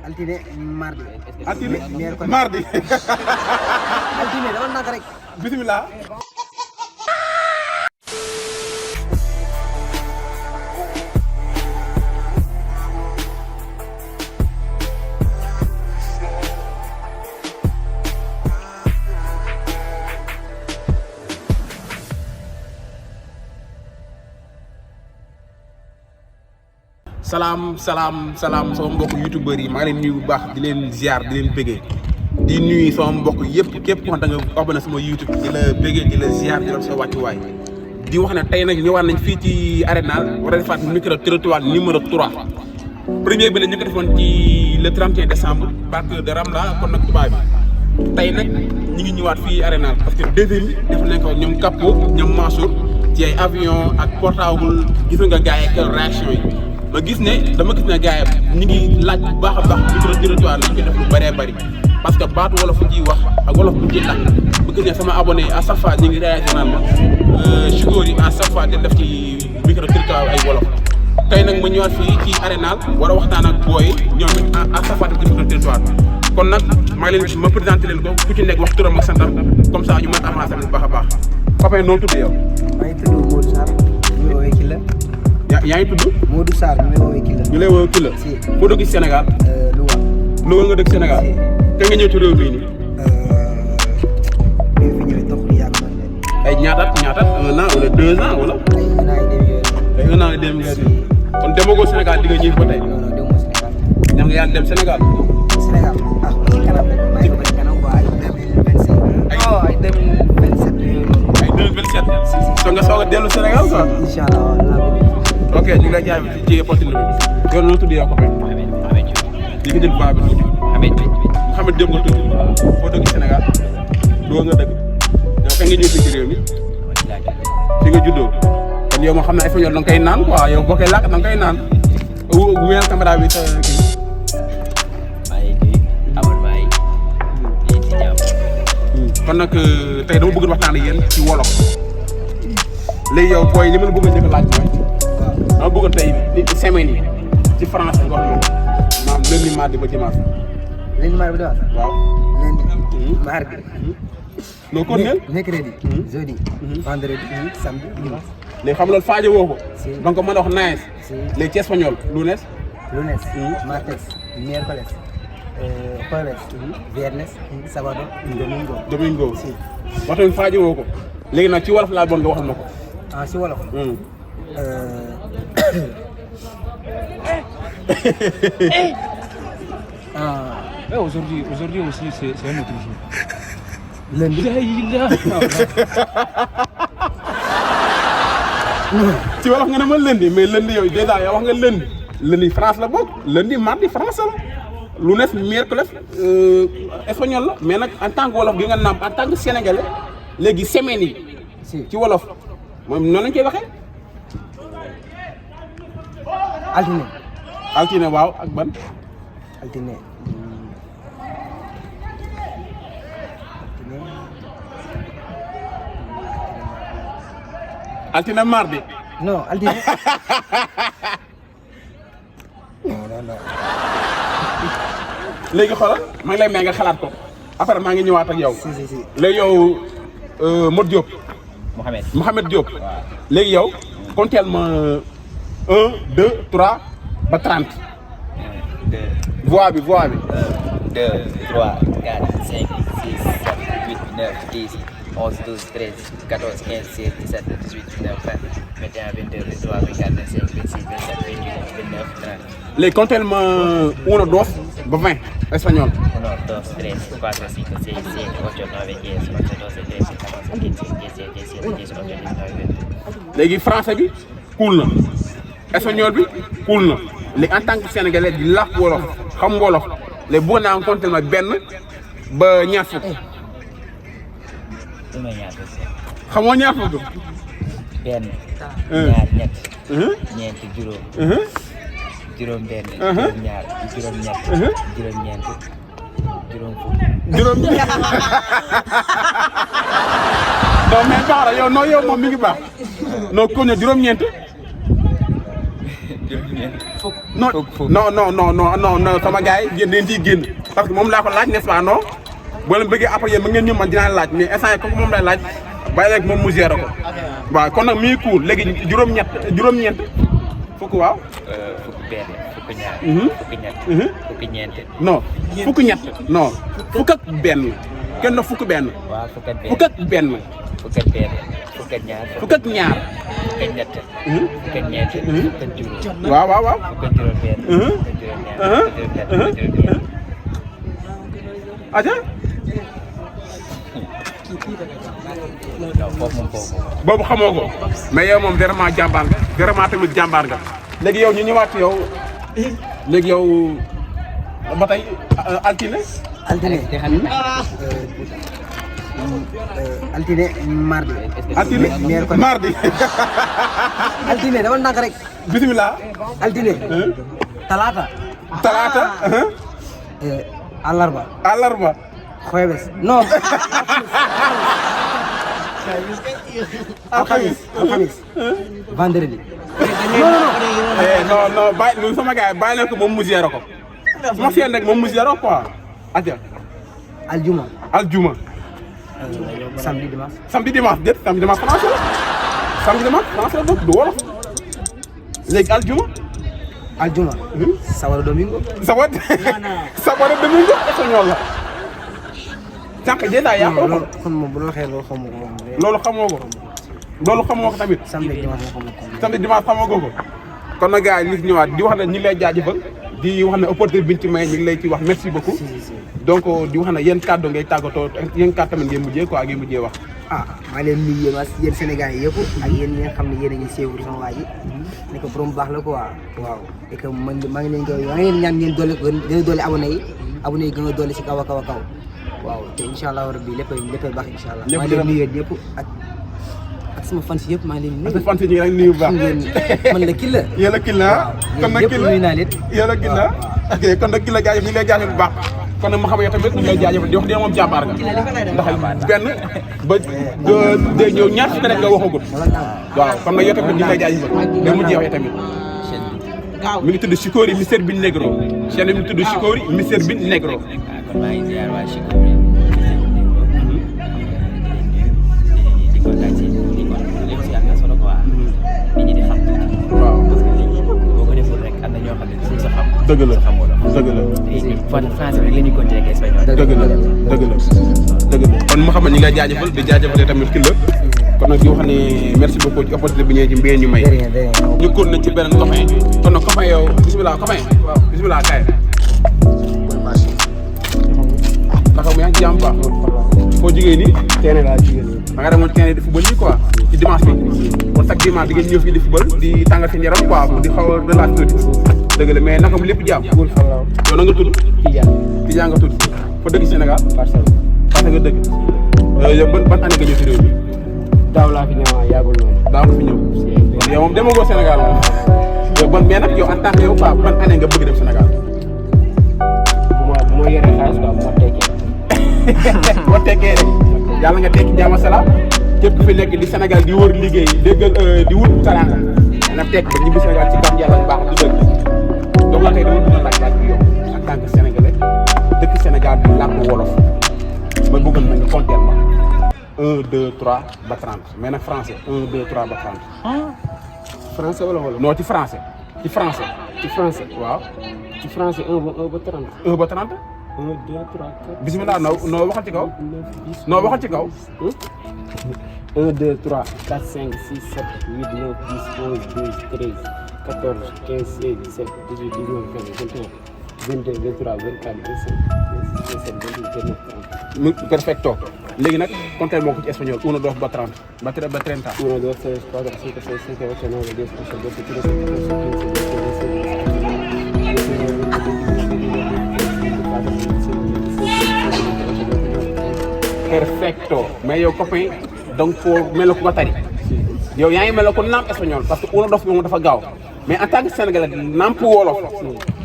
altine mardi. altine mardi. altine dama naka rek. bismillah. salaam sama mbokk youtubeur yi maa ngi leen nuyu bu baax di leen ziar di leen bëggee di nuyu sama mbokk yëpp képp ko da nga abonné sama youtube di la bëggee di la ziar di la sa wàccuwaay di wax ne tey nag ñëwaat nañ fii ci Arénal war a defaat micro trottoir numéro 3 premier bi nag ñu ko defoon ci le 31 décembre parc de Ramla kon nag tubaab bi tey nag ñu ngi ñëwaat fii Arénal parce que deuxième bi def nañ ko ñoom Kappo ñoom Mansour ci ay avion ak portable gis nga gars yi ak réaction yi ma gis ne dama gis ne gars yi ñu ngi laaj bu baax a baax micro trottoir lañ koy def lu bëree bëri parce que baatu wolof fu ciy wax ak wolof bu ciy làkk ba gis ne sama abonné yi à chaque fois ñu ngi réagir naan ma chauffeur yi à chaque fois di def ci micro trottoir ay wolof tey nag ma ñëwaat fii ci Arénal war a waxtaan ak booy ñoom it à chaque fois def ci micro trottoir kon nag maa ngi leen ma présenté leen ko ku ci nekk wax turam ak santam comme ça ñu mën a avancer bu baax a baax copain noonu tudd yow. maa ngi tudd Modou Sarr ñu woowee Killa. yaa ngi tudd. Modou Sarr ñu lay woowee Killa. ñu lay woowee Killa. si foo dëkk Sénégal. Louga. Louga nga dëkk Sénégal. si te nga ñëw ci réew bii nii. bi fi ñëwee dox lu yàgg nañ leen. ay ñaata 1 an wala 2 ans wala. ay 1 an et demi yooyu. ay 1 an et demi yooyu. kon demagoo Sénégal di nga ñëw ba tey. non non demuma Sénégal. ñam nga yàlla dem Sénégal. Sénégal ah ci kanam rek maa ngi ko ci kanam quoi ay 2025. ay 2027 yooyu noonu. ay 2027. so nga soog a dellu Sénégal quoi. incha allah waaw. ok ñu ngi lay jaay ci opportunité bi. yow noonu tudd yow ko fay. li nga jël baa bi tuuti. Mouhamed Diop nga tudd. foo dëkk Sénégal. Louga nga dëkk. yow kañ nga ñëw fii ci réew mi. fi nga juddoo. kon yow moo xam ne espagnol da nga koy naan quoi yow boo koy làkk da nga koy naan. wéyal caméra bi sa kii. kon nag tey dama bëgg waxtaan ak yéen ci wolof léegi yow booy li ma la bëgg a njëkk a laaj mooy dama bëgg tey semaine yi ci français nga wax maanaam lundi mardi ba dimanche. lundi mardi ba dimanche. waaw lundi. mardi. noo ko neel. mercredi. jeudi. vendredi. samedi dimanche. léegi xam nga loolu faajo woo ko. si donc mën a wax nice. si léegi ci espagnol lunes. lunes. martes. miércoles. jueves. viernes. sábado. domingo. si wax tamit faajo woo ko léegi nag ci wolof laa bëgg nga waxal ma ko. ah si wolof. Aujourd'hui aussi, c'est un autre jour. lundi. ci wolof nga ne ma lundi mais lundi yow déjà yow wax nga lundi lundi France la bokk lundi mardi France la lunes miércoles espagnol la mais nag en tant que wolof gi nga naam en tant que sénégalais léegi semaine yi si ci wolof moom noonu lañ koy waxee. altine. altine waaw ak ban. altine. altine mardi. non altine. non. léegi xoolal maa ngi lay may nga xalaat ko après maa ngi ñëwaat ak yow. si. léegi yow Modou Diop. Mouhamed Diop. léegi yow compteel ma 1 2 3 ba 30. voix bi. 2, 3, 4, 5, 6, 7, 8, 9, 10, 11, 12, 13, 14, 15, 16, 17, 18, 19, 20, 21, 22, 23, 24, 25, 26, 27, 28, 29, 30. léegi compteel ma 1 2 ba 20 espagnol. 1, 2, 3, 4, 5, 6, 7, 8, 9, 10, 11, 12, 13, 14, 15, 16, 17, 18, 19, 20. léegi français bi cool na espagnol bi cool na léegi en tant que sénégalais di làkk wolof xam wolof léegi bëgg naa compter ma benn ba ñaar fukk. xamoo ñaar fukk. benn. ñaar ñett. ñeent juróom. juróom benn. juróom ñaar juróom ñett. juróom ñeent juróom fukk. juróom ñeent. non mais baax na yow non yow moom mi ngi baax non ko ne juróom-ñeent. juróom-ñeent non non non non non non sama gars yi yéen dañ ciy génn parce que moom laa ko laaj n'est-ce pas non boo leen bëggee après yéen ma ngeen ñëw man dinaa laaj mais instant yi comme moom lay laaj bàyyi rek moom mu gérer ko waaw kon nag mi cool léegi juróom-ñeent fukk waaw. fukk benn fukk ñaar. fukk ñett. fukk ñeent. non fukk ñett non fukk ak benn kenn fukk benn. waaw fukk ak benn fukk ak benn. fukk ak benn fukk ak ñaar. fukk ak ñaar. fukk ak ñett. fukk ak ñeent. fukk ak juróom. waaw waaw waaw. fukk ak juróom benn. fukk ak juróom ñaar. fukk ak juróom ñett. fukk ak juróom ñeent. aja boobu xamoo ko mais yow moom vraiment jàmbaar nga vraiment tamit jàmbaar nga léegi yow ñu ñëwaat yow léegi yow ba tey altine altine mardi altine mardi altine dama ndànk rek bismillah altine talaata àllarba jueves non alxamis vendredi non bàyyi lu sama gars yi bàyyi leen ko moom mu gérer ko ma seen rek moom mu gérer quoi aja aljuma samedi dimanche déet samedi dimanche français la samedi dimanche français la du wolof léegi aljuma sábado domingo espagnol la sànq déjà yaa ko loolu kon moom bu la waxee loolu xamoo ko moom loolu xamoo ko tamit samedi dimanche xamoo ko samedi dimanche xamoo ko kon nag gars yi li ñëwaat di wax ne ñu ngi lay jaajëfal di wax ne opportunité bi ñu ci may ñu ngi lay ci wax merci beaucoup donc di wax ne yéen kàddu ngay tàggatoo yéen kàddu tamit ngeen mujjee quoi ngeen mujjee wax maa leen nuyu yéen Sénégal yi yëpp ak yéen ñi nga xam ne yéen a ngi suivre sama waa ji ne ko borom baax la quoi waaw et que maa ngi leen koy ñaan ngeen doole gën a doole abonné yi gën a doole si kaw a kaw waaw te incha allah rabbi léppay baax incha allah. maa ngi leen nuyu ñëpp ak sama fans yëpp maa ngi leen nuyu. fans yi ñu ngi nuyu bu baax man la Killa. yéen la Killa kon nag Killa nuyu naa leen. yéen la Killa ok kon nag Killa jaajëf ñu ngi lay jaajëf bu baax kon nag ma xam yow tamit ñu ngi lay jaajëf di wax dina moom jàmbaar nga ndax benn ba de ñëw ñaar si rek nga waxagul waaw kon nag yow tamit ñu ngi lay jaajëfal da mu jeex yow tamit mi ngi tudd Chikori Mister Bin Negro chaîne bi mi ngi tudd Chikori Mister Bin Negro maa ngi ziar waa Chikori di kontaan ci lépp si am na solo quoi nit ñi di xam tuuti. waaw parce que léegi boo ko deful rek am na ñoo xam ne suñ sa xam. dëgg la xamoo la dëgg la. français rek la ñuy continuer ak espagnol. dëgg la kon ma xam ne ñi ngay jaajëfal di jaajëfal tamit Killa kon nag di wax ne merci beaucoup ci opportunité bi ñu mbéy ñu may. ñu kon nañ ci beneen copain kon nag copain yow bisimilah copain. waaw bisimilah kay. naka mu yaa ngi jàmm baax foo jógee nii. terrain laa jógee nii. da nga demoon terrain di football nii quoi ci dimanche bi kon chaque dimanche di ngeen ñëw fii di football di tàngal seen yaram quoi di xaw a relax tuuti dëgg la mais naka mu lépp jàmm. yow na nga tudd. Tidiane nga tudd fa dëgg Sénégal. Parcelles nga dëgg. yow ban année nga ñëw ci réew mi. daaw laa fi ñëw yàggul noonu. daaw nga fi ñëw. yow moom demagoo Sénégal moom. yow ban mais nag yow en tant que yow quoi ban année nga bëgg dem Sénégal. bu ma yoree xaalis quoi bu ma tekkee. boo tekkee rek yàlla nga tekki jàmm salaam képp ku fi nekk di Sénégal di wër liggéey déggal di wut teraanga nga tekk ba ñibbi Sénégal ci kam yàlla bu baax du dëgg donc la tey dama dina laaj bi yow en tant que sénégalais dëkk Sénégal di làkk wolof ma bëggoon na nga compter ma 1 2 3 ba 30 mais nag français 1 2 3 ba 30. français wala wala. non ci français ci français. ci français. waaw. ci français 1 ba 30. 1 ba 30. 1 2 3 4. bisimilah noo waxal ci kaw. noo waxal ci kaw. 1 2 3 4 5 6 7 8 9 10 11 12 13 14 15 16 17 18 19 20 21 22 23 24 25 26 27 28 29 30. Perfecto léegi nag compter moo ko ci espagnol 1 2 ba 30 ba 30. 1 2 3 4 5 6 7 8 9 10 11 perfecto mais yow copain donc foo mel ko ba tari yow yaa ngi mel ko naam espagnol parce que 1 2 moom dafa gaaw mais en tant que sénégalais naam wolof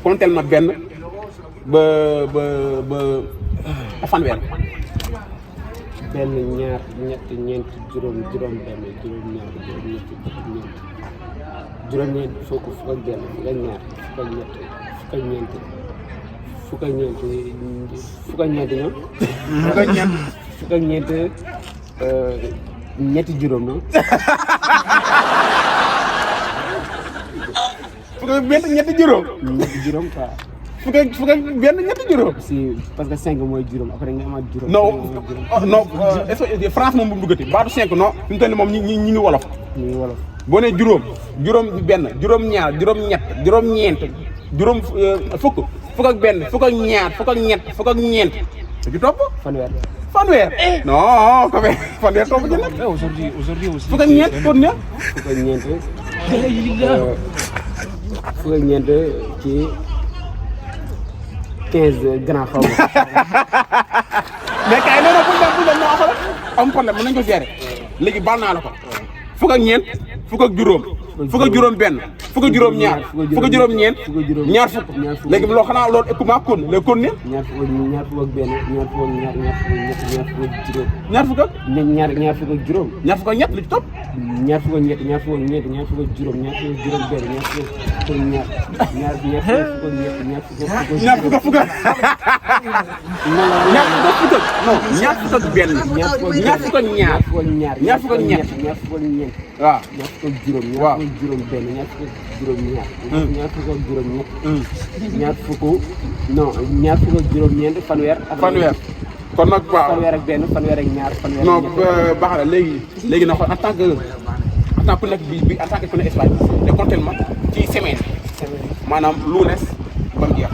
compter ma benn ba fanweer. benn ñaar ñett ñeent juróom benn juróom ñaar juróom ñett juróom ñeent juróom-ñeent fukk ak benn fukk ak ñaar fukk ak ñett fukk ak ñeent fukk ak ñeent fukk ak ñeent ñoom. fukk ak ñeent. fukk ak ñeent ñetti juróom non. fukk ak benn ñetti juróom. ñetti juróom quoi. fukk ak benn ñetti juróom. si parce que 5 mooy juróom après nga amaat juróom. non est-ce que France moom bu mu duggati baatu 5 non fi mu toll nii moom ñi ngi wolof. ñu ngi wolof. boo nee juróom benn juróom ñaar juróom ñett juróom ñeent juróom fukk ak benn fukk ak ñaar fukk ak ñett fukk ak ñeent ci topp fanweer. non ko fanweer topp ci nag Aujourd'hui aussi. fukk ak ñeent kon ne fukk ak ñeent fukk ak ñeent ci 15 grand xaw ma. mais kay non buñ dem non xoolal am problème mën nañu ko gérer léegi baal naa la ko fukk ak ñeent fukk ak juróom fukk ak juróom benn fukk ak juróom ñaar fukk ak juróom ñeent ñaar fukk léegi loo xanaa loolu équipement kon léegi kon ne ñaar fukk ak benn ñaar fukk ak ñaar ñaar fukk ak ñett ñaar fukk ak juróom. ñaar fukk ak ñaar fukk ak juróom. ñaar fukk ak ñett li ci topp ñaar fukk ak ñett ñaar fukk ak ñeent ñaar fukk ak juróom ñaar fukk ak juróom benn ñaar fukk ak ñaar ñaar fukk ak ñett ñaar fukk ak ñaar fukk ak fukk ñaar fukk ak benn ñaar fukk ak ñaar ñaar fukk ak ñett ñaar fukk ak ñeent waaw ñaar fukk ak juróom waaw ñaar fukk ak juróom benn ñaar fukk ak juróom ñaar ñaar fukk ak juróom ñett ñaar fukk non ñaar fukk ak juróom ñeent fanweer kon nag waaw fanweer ak benn fanweer ak ñaar fanweer ak non ñett baax na léegi na xool en tant que ku nekk bi en tant que ku nekk Espagne te actuellement ci semaine maanaam lunes ba mu jeex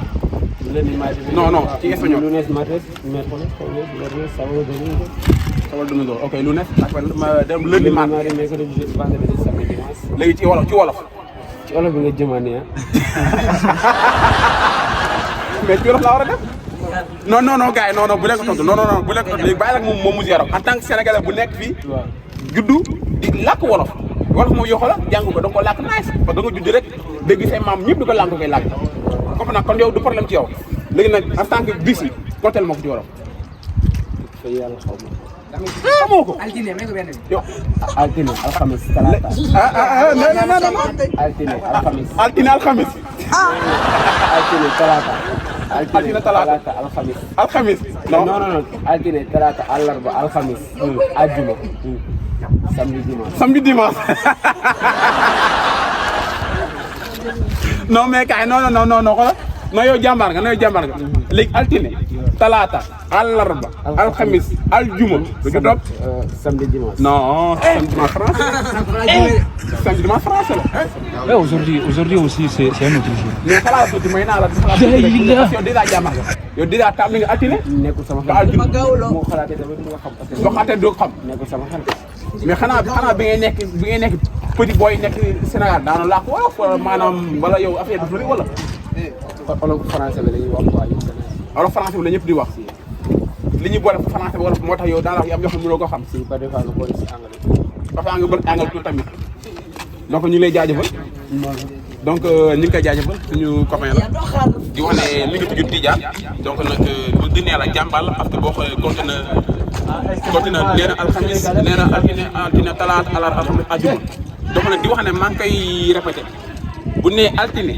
lundi mardi non ci espagnol lunes martes miércoles jueves viernes sábado domingo sabal domingo ok lunes dem lundi mardi mercredi jeudi vendredi samedi dimanche léegi ci wolof ci olof bi nga jëmaane mais ci wolof laa war a def non gars yi non bu leen ko tontu non bu leen ko tontu léegi bàyyi la moom mu zéro en tant que sénégalais bu nekk fii waaw juddu di làkk wolof moom yoo xoolal jàng ko da nga ko làkk nice parce que da nga judd rek dégg say maam ñëpp di ko làkk koy làkk comme nag kon yow du problème ci yow léegi nag en tant que bis yi konteel moo ko ci wolof fa yàlla xaw ma xamoo ko altine may ko benn bi. yow altine alxames talaata non altine alxames altine alxamis altine talaata altine talaata alxames non non altine talaata àllarba alxamis àjjuma samedi dimanche non mais kay non xoolal non yow jàmbaar nga léegi altine talaata àllarba alxamis aljuma du ci topp samedi dimanche non samedi dimanche français samedi dimanche français la Aujourd'hui aussi, c'est un autre jour. mais xalaat tuuti may naa la yow déjà jàmbaar nga yow déjà tam nga altine nekkul sama ba aljuma moo xalaatee tamit du nga xam parce que boo xaatee doo xam nekkul sama xel mais xanaa bi ngay nekk petit boy nekk Sénégal daanu làkk wolof wala maanaam wala yow affaire bi bëri wala olof français bi la ñuy wax quoi wolof français bi la ñëpp di wax li ñuy boole français bi wolof moo tax yow daanaka am yoo xam ne mënoo ko xam si ba des fois nga boole si anglais dafa nga bëgg anglais tuuti tamit donc ñu ngi lay jaajëfal donc ñu ngi koy jaajëfal suñu copain la di wax ne mi ngi tudd Tidiane donc nag bu dënnee la jàmbaar la parce que boo xoolee continué nee na alxamis nee na altine talaata alxamis àjjuma donc nag di wax ne maa ngi koy répété bu nee altine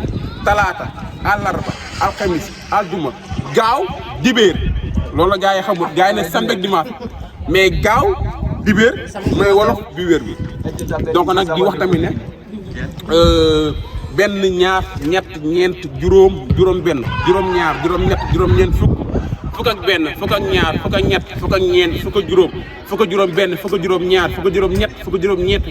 talaata àllarba alxamis àjjuma gaaw dibéer loolu la gars yi xamul gars yi ne samedi ak dimanche mais gaaw dibéer mooy wolof bi wér bi donc nag di wax tamit ne benn ñaar ñett ñeent juróom benn juróom ñaar juróom ñett juróom ñeent fukk ak benn fukk ak ñaar fukk ak ñett fukk ak ñeent fukk ak juróom benn fukk ak juróom ñaar fukk ak juróom ñett fukk ak juróom ñeent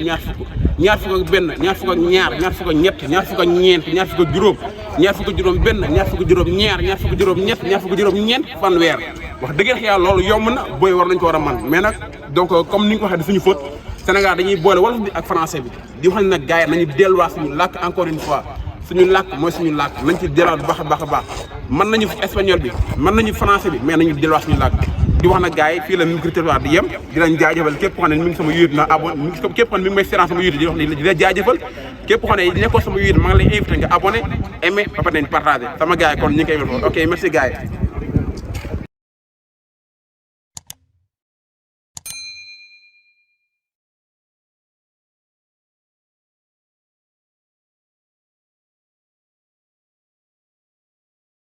ñaar fukk ak benn ñaar fukk ak ñaar ñaar fukk ak ñett ñaar fukk ak ñeent ñaar fukk ak juróom ñaar fukk ak juróom benn ñaar fukk ak juróom ñaar ñaar fukk ak juróom ñett ñaar fukk ak juróom ñeent fanweer wax dëgg yàlla loolu yomb na booy war nañ ko war a man mais nag donc comme ni nga ko waxee di suñu faute Sénégal dañuy boole wolof bi ak français bi di wax ne nag gars yi nañu delluwaat suñu làkk encore une fois suñu làkk mooy suñu làkk nañ ci delluwaat bu baax a baax mën nañu espagnol bi mën nañu français bi mais nañu delluwaat suñu làkk di wax nag gars yi fii la Micro Trottoir di yem di leen jaajëfal képp koo xam ne mi ngi sama YouTube na abonné képp koo xam ne mi ngi may seetaan sama YouTube di wax ne di la jaajëfal képp koo xam ne nekkoon sama YouTube maa ngi lay invité nga abonné aimé ba pare nañ partagé sama gars yi kon ñu ngi koy ok merci gars yi